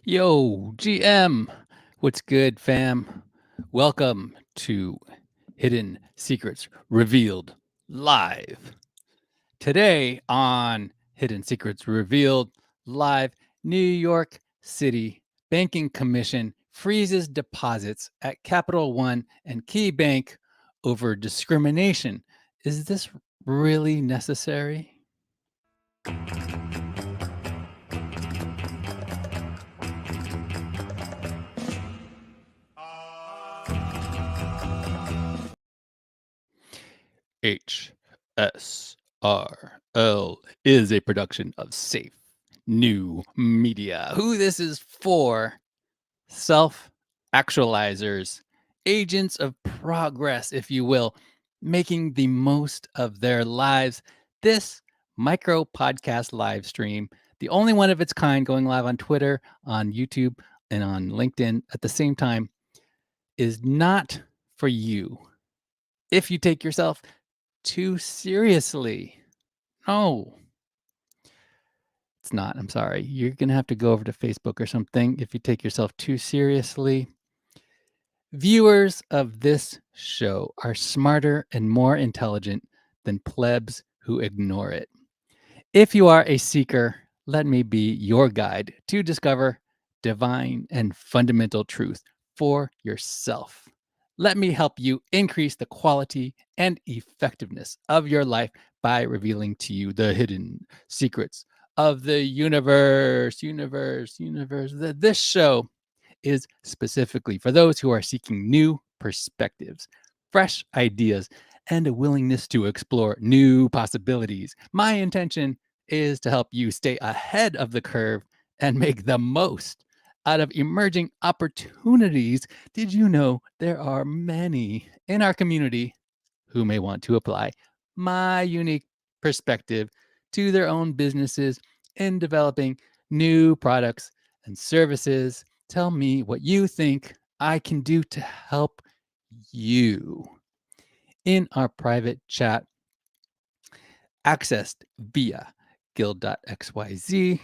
Yo, GM, what's good, fam? Welcome to Hidden Secrets Revealed Live. Today on Hidden Secrets Revealed Live, New York City Banking Commission freezes deposits at Capital One and KeyBank over discrimination. Is this really necessary? HSRL is a production of Safe New Media. Who this is for? Self-actualizers, agents of progress, if you will, making the most of their lives. This micro podcast live stream, the only one of its kind, going live on Twitter, on YouTube, and on LinkedIn at the same time, is not for you if you take yourself too seriously. No, it's not. I'm sorry. You're going to have to go over to Facebook or something if you take yourself too seriously. Viewers of this show are smarter and more intelligent than plebs who ignore it. If you are a seeker, let me be your guide to discover divine and fundamental truth for yourself. Let me help you increase the quality and effectiveness of your life by revealing to you the hidden secrets of the universe. This show is specifically for those who are seeking new perspectives, fresh ideas, and a willingness to explore new possibilities. My intention is to help you stay ahead of the curve and make the most out of emerging opportunities. Did you know there are many in our community who may want to apply my unique perspective to their own businesses in developing new products and services? Tell me what you think I can do to help you. In our private chat, accessed via guild.xyz.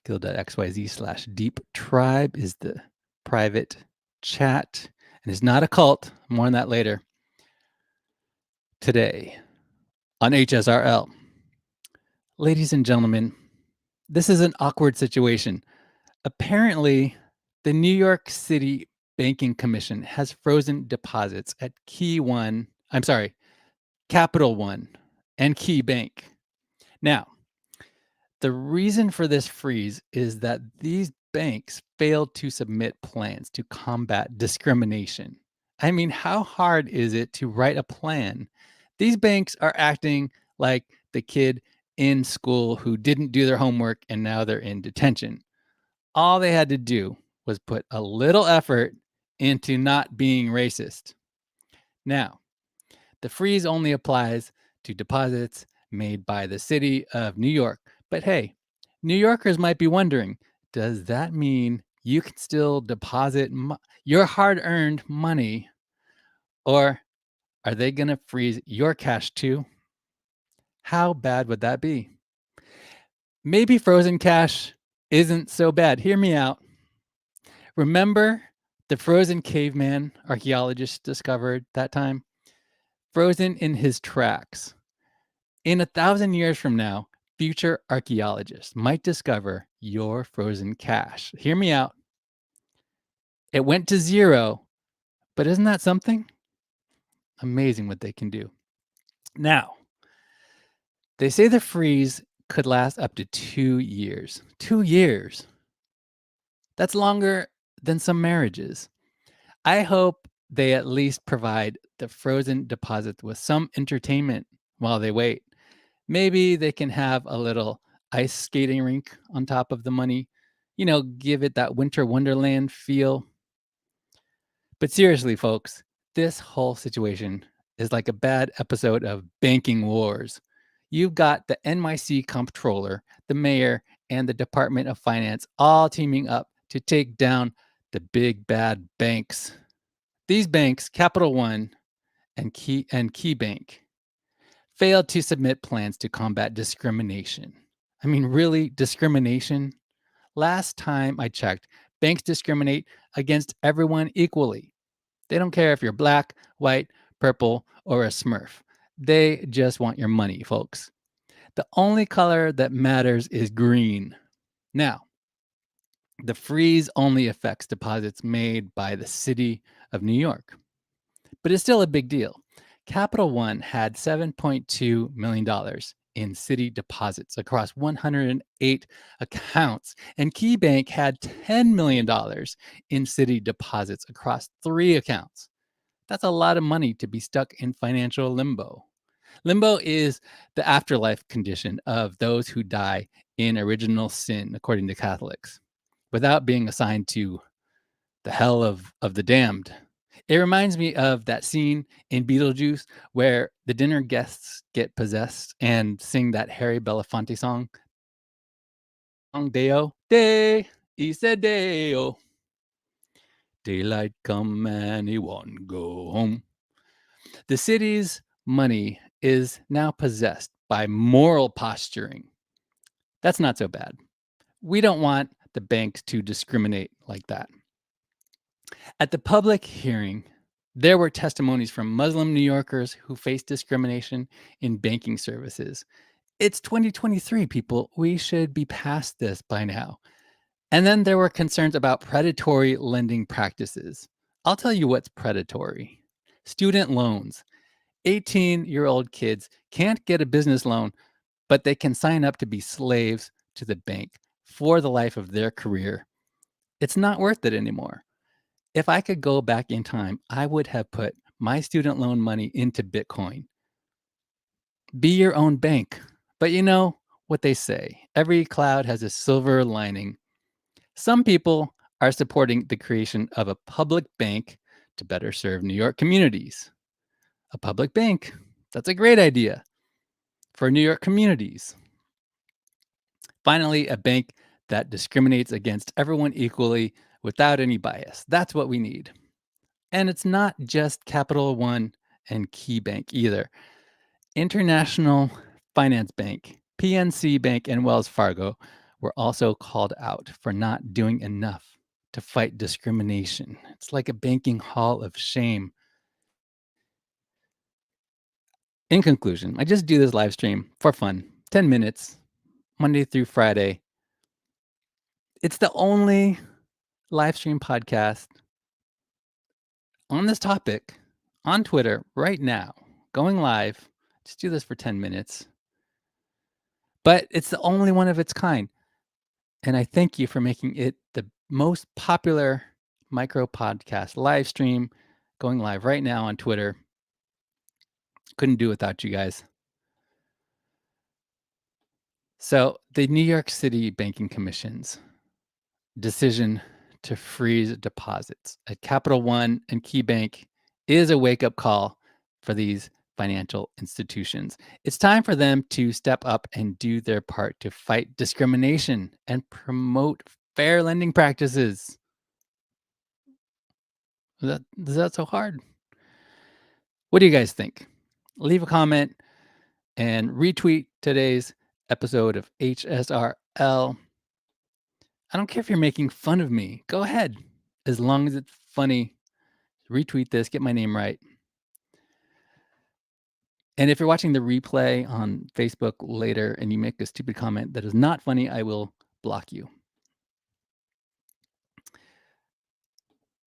Guild.xyz/deep tribe is the private chat, and it's not a cult. More on that later. Today on HSRL, ladies and gentlemen, this is an awkward situation. Apparently, the New York City Banking Commission has frozen deposits at Capital One and KeyBank. Now, the reason for this freeze is that these banks failed to submit plans to combat discrimination. I mean, how hard is it to write a plan? These banks are acting like the kid in school who didn't do their homework and now they're in detention. All they had to do was put a little effort into not being racist. Now, the freeze only applies to deposits made by the city of New York. But hey, New Yorkers might be wondering, does that mean you can still deposit your hard-earned money, or are they going to freeze your cash too? How bad would that be? Maybe frozen cash isn't so bad. Hear me out. Remember the frozen caveman archaeologists discovered that time? Frozen in his tracks. In 1,000 years from now, future archaeologists might discover your frozen cash. Hear me out. It went to zero, but isn't that something? Amazing what they can do. Now, they say the freeze could last up to 2 years. 2 years. That's longer than some marriages. I hope they at least provide the frozen deposits with some entertainment while they wait. Maybe they can have a little ice skating rink on top of the money. Give it that winter wonderland feel. But seriously, folks, this whole situation is like a bad episode of Banking Wars. You've got the NYC comptroller, the mayor, and the Department of Finance all teaming up to take down the big bad banks. These banks, Capital One and KeyBank, failed to submit plans to combat discrimination. I mean, really, discrimination? Last time I checked, banks discriminate against everyone equally. They don't care if you're black, white, purple, or a smurf. They just want your money, folks. The only color that matters is green. Now, the freeze only affects deposits made by the city of New York, but it's still a big deal. Capital One had $7.2 million in city deposits across 108 accounts, and KeyBank had $10 million in city deposits across 3 accounts. That's a lot of money to be stuck in financial limbo. Limbo is the afterlife condition of those who die in original sin, according to Catholics, without being assigned to the hell of the damned. It reminds me of that scene in Beetlejuice where the dinner guests get possessed and sing that Harry Belafonte song, Deo, Day, he said Deo. Daylight come and he won't go home. The city's money is now possessed by moral posturing. That's not so bad. We don't want the banks to discriminate like that. At the public hearing, there were testimonies from Muslim New Yorkers who faced discrimination in banking services. It's 2023, people. We should be past this by now. And then there were concerns about predatory lending practices. I'll tell you what's predatory. Student loans. 18-year-old kids can't get a business loan, but they can sign up to be slaves to the bank for the life of their career. It's not worth it anymore. If I could go back in time, I would have put my student loan money into Bitcoin. Be your own bank. But you know what they say, every cloud has a silver lining. Some people are supporting the creation of a public bank to better serve New York communities. A public bank, that's a great idea for New York communities. Finally, a bank that discriminates against everyone equally without any bias. That's what we need. And it's not just Capital One and KeyBank either. International Finance Bank, PNC Bank, and Wells Fargo were also called out for not doing enough to fight discrimination. It's like a banking hall of shame. In conclusion, I just do this live stream for fun, 10 minutes, Monday through Friday. It's the only live stream podcast on this topic on Twitter right now, going live. Just do this for 10 minutes. But it's the only one of its kind. And I thank you for making it the most popular micro podcast live stream going live right now on Twitter. Couldn't do without you guys. So, the New York City Banking Commission's decision to freeze deposits at Capital One and KeyBank is a wake-up call for these financial institutions. It's time for them to step up and do their part to fight discrimination and promote fair lending practices. Is that so hard? What do you guys think? Leave a comment and retweet today's episode of HSRL. I don't care if you're making fun of me. Go ahead. As long as it's funny, retweet this, get my name right. And if you're watching the replay on Facebook later and you make a stupid comment that is not funny, I will block you.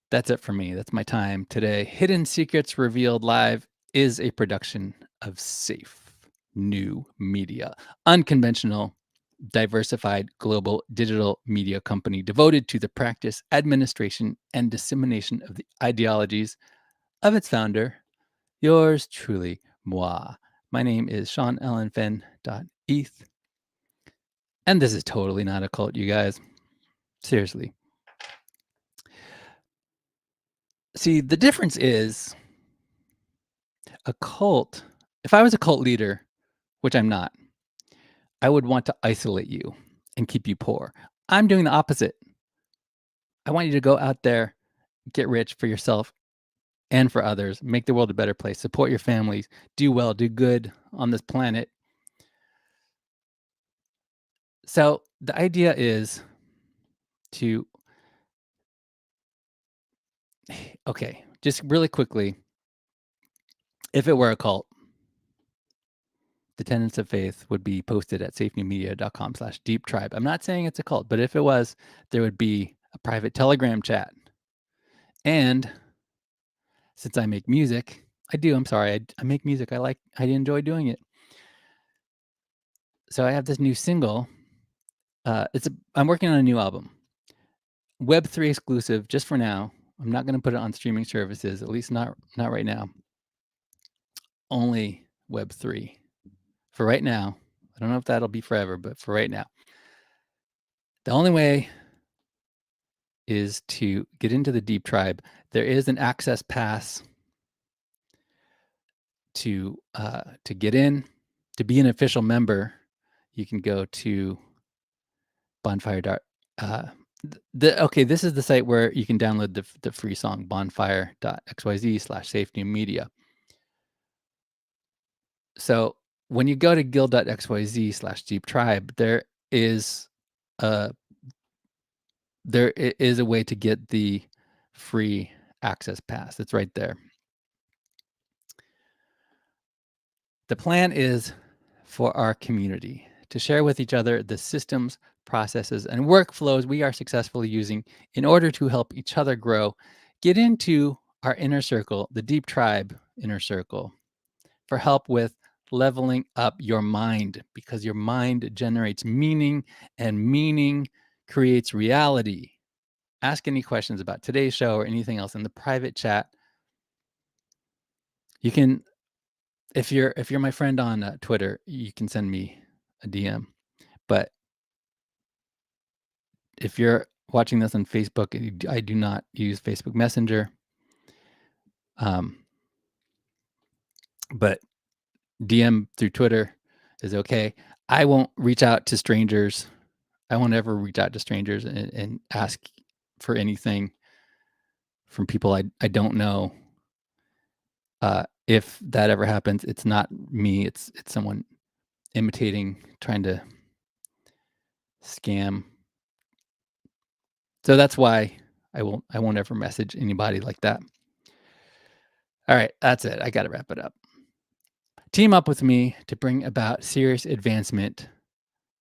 That's it for me. That's my time today. Hidden Secrets Revealed Live is a production of Safe New Media, unconventional, diversified global digital media company devoted to the practice, administration, and dissemination of the ideologies of its founder, yours truly, moi. My name is Sean Allen Fenn.eth. And this is totally not a cult, you guys. Seriously. See, the difference is a cult. If I was a cult leader, which I'm not, I would want to isolate you and keep you poor. I'm doing the opposite. I want you to go out there, get rich for yourself and for others, make the world a better place, support your families, do well, do good on this planet. So the idea is to, okay, just really quickly, if it were a cult, the tenets of faith would be posted at safenewmedia.com/deeptribe. I'm not saying it's a cult, but if it was, there would be a private Telegram chat. And since I make music, I make music. I enjoy doing it. So I have this new single. I'm working on a new album. Web3 exclusive just for now. I'm not going to put it on streaming services, at least not right now. Only Web3 for right now. I don't know if that'll be forever, but for right now. The only way is to get into the Deep Tribe. There is an access pass to get in. To be an official member, you can go to bonfire. This is the site where you can download the free song, bonfire.xyz/safenewmedia. So when you go to guild.xyz/deep-tribe, there is a way to get the free access pass. It's right there. The plan is for our community to share with each other the systems, processes, and workflows we are successfully using in order to help each other grow. Get into our inner circle, the Deep Tribe inner circle, for help with leveling up your mind, because your mind generates meaning and meaning creates reality. Ask any questions about today's show or anything else in the private chat. You can, if you're my friend on Twitter, you can send me a DM. But if you're watching this on Facebook, I do not use Facebook Messenger. But DM through Twitter is okay. I won't reach out to strangers. I won't ever reach out to strangers and ask for anything from people I don't know. If that ever happens, it's not me. It's someone imitating, trying to scam. So that's why I won't ever message anybody like that. All right, that's it. I got to wrap it up. Team up with me to bring about serious advancement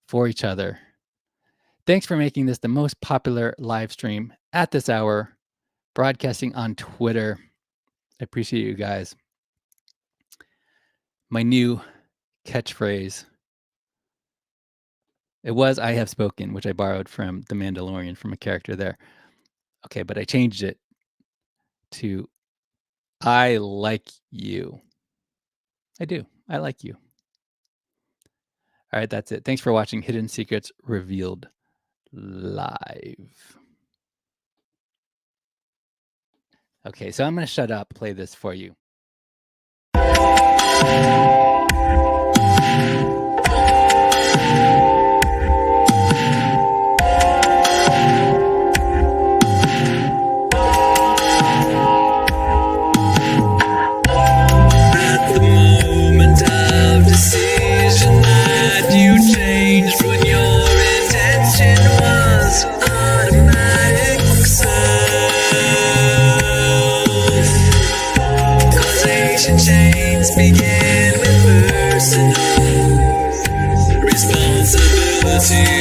for each other. Thanks for making this the most popular live stream at this hour, broadcasting on Twitter. I appreciate you guys. My new catchphrase. It was "I have spoken," which I borrowed from The Mandalorian, from a character there. Okay, but I changed it to "I like you." I do. I like you. All right, that's it. Thanks for watching Hidden Secrets Revealed live. Okay, so I'm going to shut up, play this for you. Begin with personal responsibility.